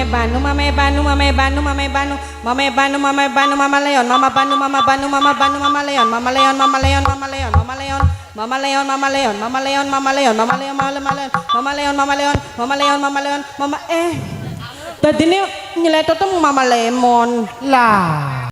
Banu, Mama Banu, Mama Banu, Mama Banu, Mama Banu, Mama Banu, Mama Leon, Mama Banu, Mama Banu, Mama Banu, Mama Leon, Mama Leon, Mama Leon, Mama Leon, Mama Leon, Mama Leon, Mama Leon, Mama Leon, Mama Leon, Mama Leon, Mama Leon, Mama Leon, Mama Leon, Mama Leon, Mama Leon, Mama Leon, Mama tadi ini nyeletot Mama Lemon Lah